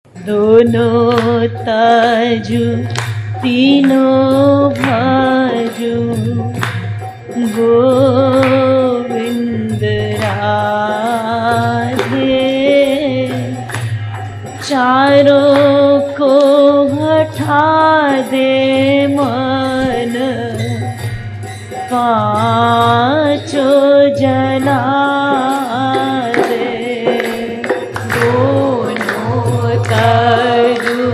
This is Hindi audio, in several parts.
दोनों ताजू तीनों भाजू गोविंद राधे, चारों को हटा दे मन, पांचों जला दे। दोनों ताजू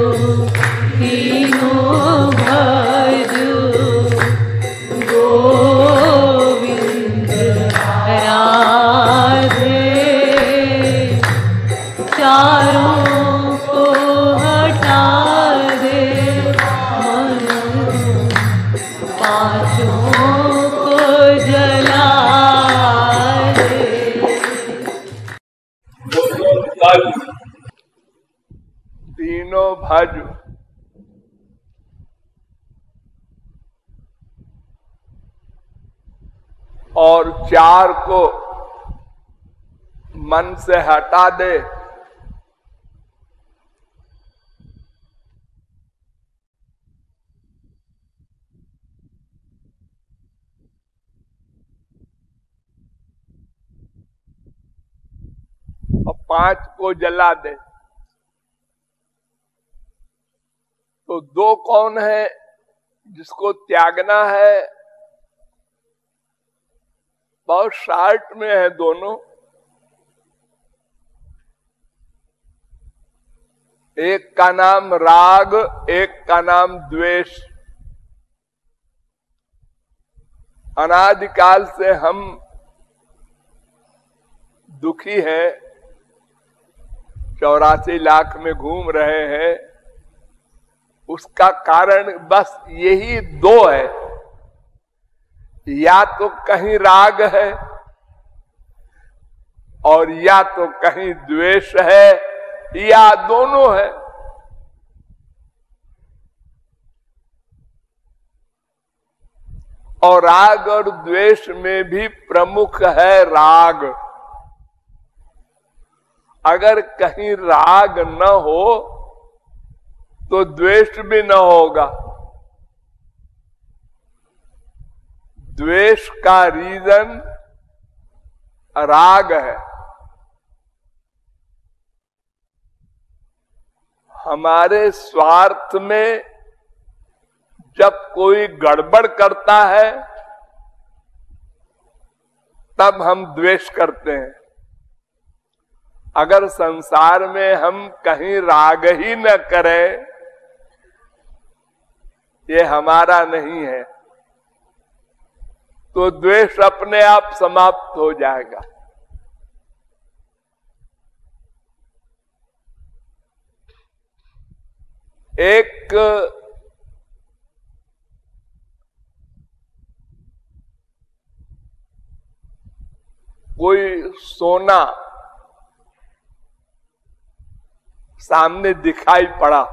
तीनों भाजू गोविंद राधे, चारों को हटा दे मन, पांचों को जला दे। तीनों भाजू और चार को मन से हटा दे। और पांच को जला दे। तो दो कौन है जिसको त्यागना है? बहुत शार्ट में है दोनों। एक का नाम राग, एक का नाम द्वेष। अनादिकाल से हम दुखी हैं, 84 लाख में घूम रहे हैं। उसका कारण बस यही दो है, या तो कहीं राग है और या तो कहीं द्वेष है, या दोनों है। और राग और द्वेष में भी प्रमुख है राग। अगर कहीं राग न हो तो द्वेष भी न होगा। द्वेष का रीजन राग है। हमारे स्वार्थ में जब कोई गड़बड़ करता है तब हम द्वेष करते हैं। अगर संसार में हम कहीं राग ही न करें, ये हमारा नहीं है, तो द्वेष अपने आप समाप्त हो जाएगा। एक कोई सोना सामने दिखाई पड़ा,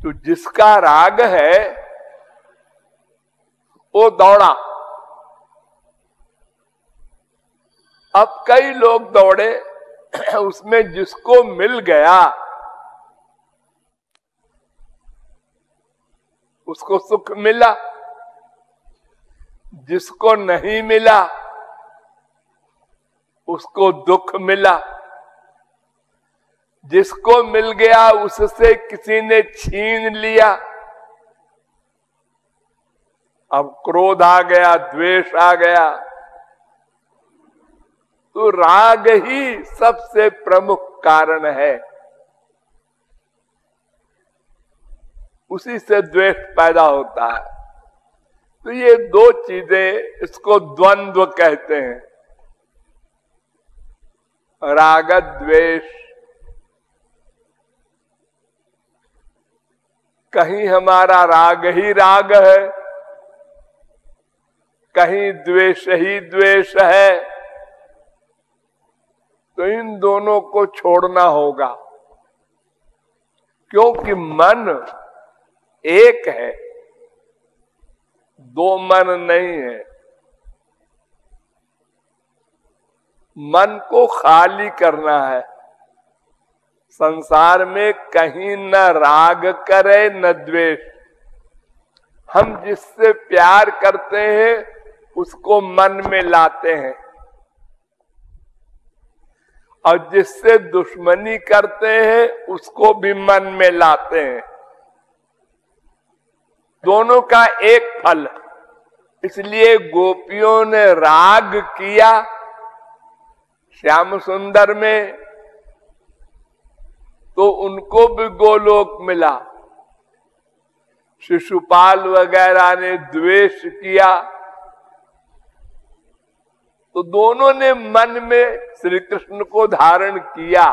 तो जिसका राग है वो दौड़ा। अब कई लोग दौड़े, उसमें जिसको मिल गया उसको सुख मिला, जिसको नहीं मिला उसको दुख मिला। जिसको मिल गया उससे किसी ने छीन लिया, अब क्रोध आ गया, द्वेष आ गया। तो राग ही सबसे प्रमुख कारण है, उसी से द्वेष पैदा होता है। तो ये दो चीजें, इसको द्वंद्व कहते हैं, राग द्वेष। कहीं हमारा राग ही राग है, कहीं द्वेष ही द्वेष है, तो इन दोनों को छोड़ना होगा। क्योंकि मन एक है, दो मन नहीं है। मन को खाली करना है। संसार में कहीं न राग करे न द्वेष। हम जिससे प्यार करते हैं उसको मन में लाते हैं, और जिससे दुश्मनी करते हैं उसको भी मन में लाते हैं। दोनों का एक फल। इसलिए गोपियों ने राग किया श्याम सुंदर में, तो उनको भी गोलोक मिला। शिशुपाल वगैरह ने द्वेष किया, तो दोनों ने मन में श्री कृष्ण को धारण किया।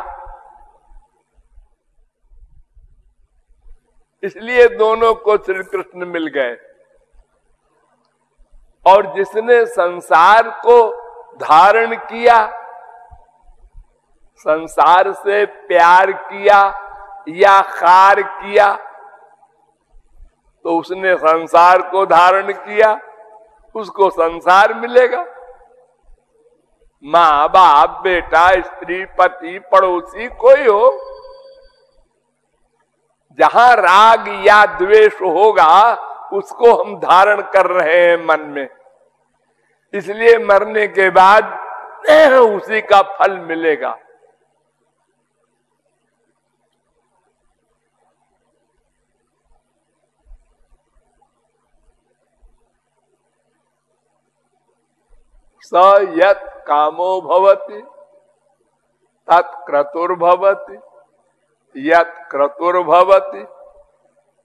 इसलिए दोनों को श्री कृष्ण मिल गए। और जिसने संसार को धारण किया, संसार से प्यार किया या खार किया, तो उसने संसार को धारण किया, उसको संसार मिलेगा। माँ बाप बेटा स्त्री पति पड़ोसी कोई हो, जहां राग या द्वेष होगा उसको हम धारण कर रहे हैं मन में। इसलिए मरने के बाद उसी का फल मिलेगा। स यत् कामो भवति तत् क्रतुर्भवति, यत् क्रतुर्भवति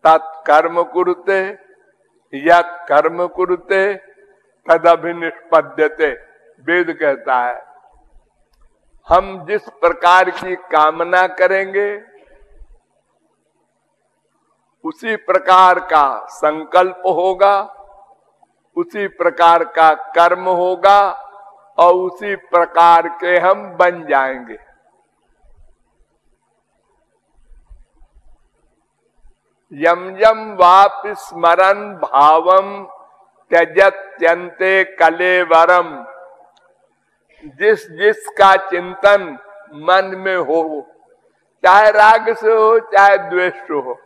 तत् कर्म कुरुते, यत् कर्म कुरुते तदभिनिष्पद्यते। वेद कहता है हम जिस प्रकार की कामना करेंगे उसी प्रकार का संकल्प होगा, उसी प्रकार का कर्म होगा, और उसी प्रकार के हम बन जाएंगे। यम यम वापि स्मरन् भावम त्यजत्यन्ते कलेवरम। जिस जिसका चिंतन मन में हो, चाहे राग से हो चाहे द्वेष से हो,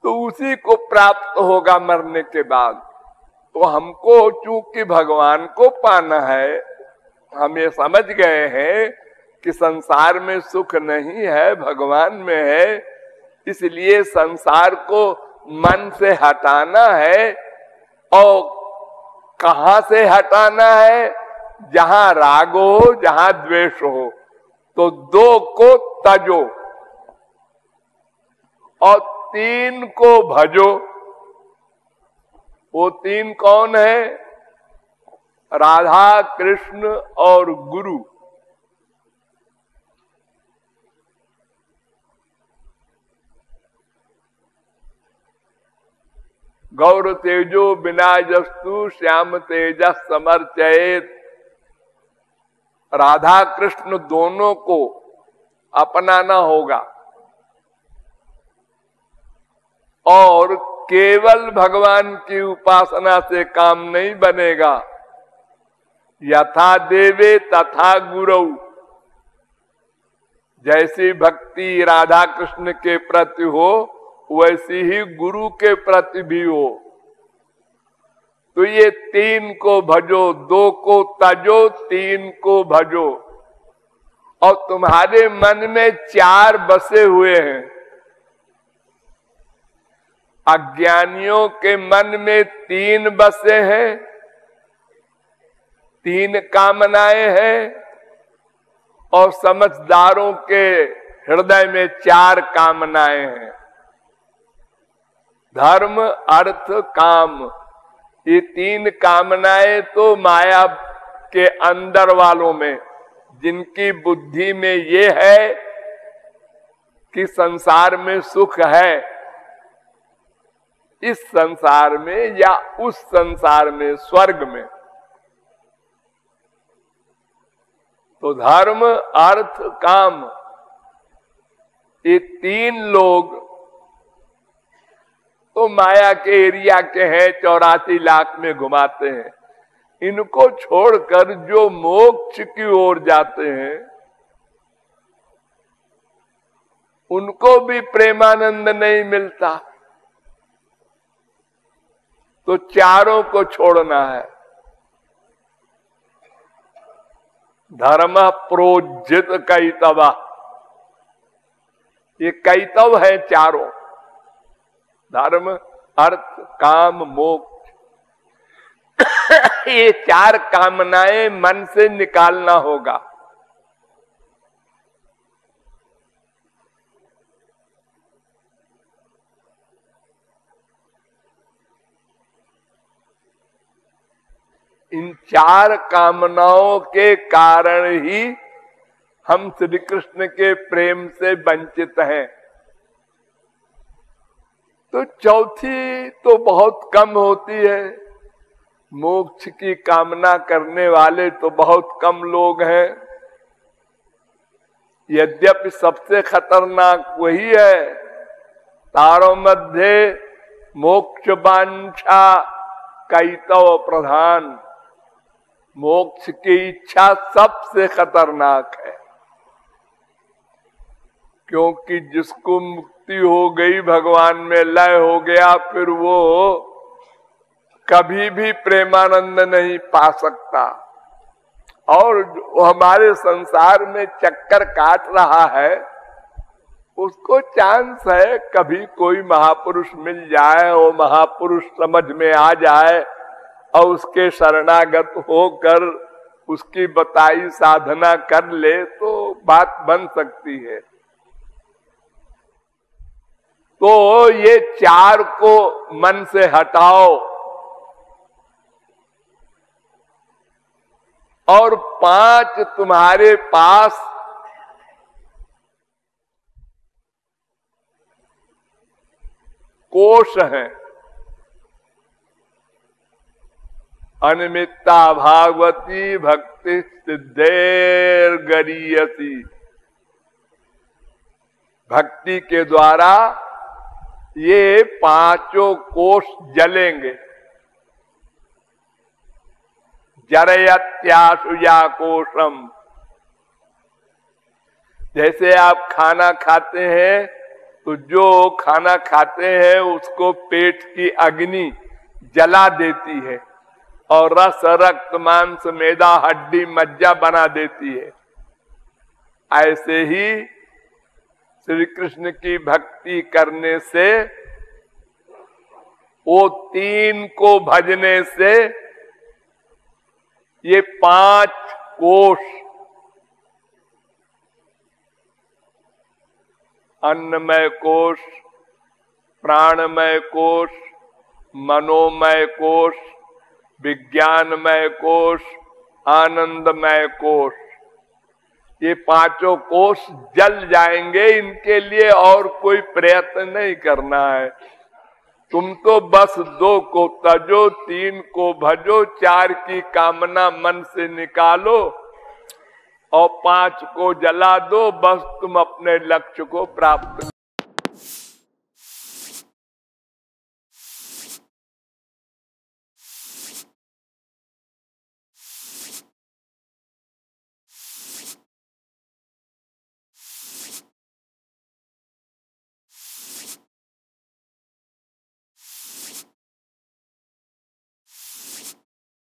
तो उसी को प्राप्त होगा मरने के बाद। तो हमको चूंकि भगवान को पाना है, हम ये समझ गए हैं कि संसार में सुख नहीं है, भगवान में है। इसलिए संसार को मन से हटाना है। और कहां से हटाना है? जहां राग हो, जहां द्वेष हो। तो दो को तजो और तीन को भजो। वो तीन कौन है? राधा कृष्ण और गुरु। गौर तेजो विनाजस्तु श्याम तेजस समर्चयेत। राधा कृष्ण दोनों को अपनाना होगा। और केवल भगवान की उपासना से काम नहीं बनेगा। यथा देवे तथा गुरु। जैसी भक्ति राधा कृष्ण के प्रति हो, वैसी ही गुरु के प्रति भी हो। तो ये तीन को भजो, दो को तजो, तीन को भजो। और तुम्हारे मन में चार बसे हुए हैं। अज्ञानियों के मन में तीन बसे हैं, तीन कामनाएं हैं। और समझदारों के हृदय में चार कामनाएं हैं। धर्म अर्थ काम, ये तीन कामनाएं तो माया के अंदर वालों में, जिनकी बुद्धि में ये है कि संसार में सुख है, इस संसार में या उस संसार में, स्वर्ग में। तो धर्म अर्थ काम, ये तीन लोग तो माया के एरिया के हैं, 84 लाख में घुमाते हैं। इनको छोड़कर जो मोक्ष की ओर जाते हैं, उनको भी प्रेमानंद नहीं मिलता, तो चारों को छोड़ना है। धर्म प्रोज्जित कैतवा, ये कैतव है चारों, धर्म अर्थ काम मोक्ष। ये चार कामनाएं मन से निकालना होगा। इन चार कामनाओं के कारण ही हम श्री कृष्ण के प्रेम से वंचित हैं। तो चौथी तो बहुत कम होती है। मोक्ष की कामना करने वाले तो बहुत कम लोग हैं। यद्यपि सबसे खतरनाक वही है, तारों मध्य मोक्ष वांछा कैतव प्रधान। मोक्ष की इच्छा सबसे खतरनाक है, क्योंकि जिसको मुक्ति हो गई, भगवान में लय हो गया, फिर वो कभी भी प्रेमानंद नहीं पा सकता। और जो हमारे संसार में चक्कर काट रहा है, उसको चांस है कभी कोई महापुरुष मिल जाए और महापुरुष समझ में आ जाए और उसके शरणागत होकर उसकी बताई साधना कर ले तो बात बन सकती है। तो ये चार को मन से हटाओ और पांच तुम्हारे पास कोश हैं। अनिमित्ता भागवती भक्ति सिद्धेर गरीयसी। भक्ति के द्वारा ये पांचों कोश जलेंगे। जरयत्याशुया कोशम। जैसे आप खाना खाते हैं तो जो खाना खाते हैं उसको पेट की अग्नि जला देती है और रस रक्त मांस मेदा हड्डी मज्जा बना देती है। ऐसे ही श्री कृष्ण की भक्ति करने से, वो तीन को भजने से ये पांच कोश, अन्नमय कोश, प्राणमय कोश, मनोमय कोश, विज्ञानमय कोश, आनंदमय कोश, ये पांचों कोश जल जाएंगे। इनके लिए और कोई प्रयत्न नहीं करना है। तुम तो बस दो को तजो, तीन को भजो, चार की कामना मन से निकालो और पांच को जला दो। बस तुम अपने लक्ष्य को प्राप्त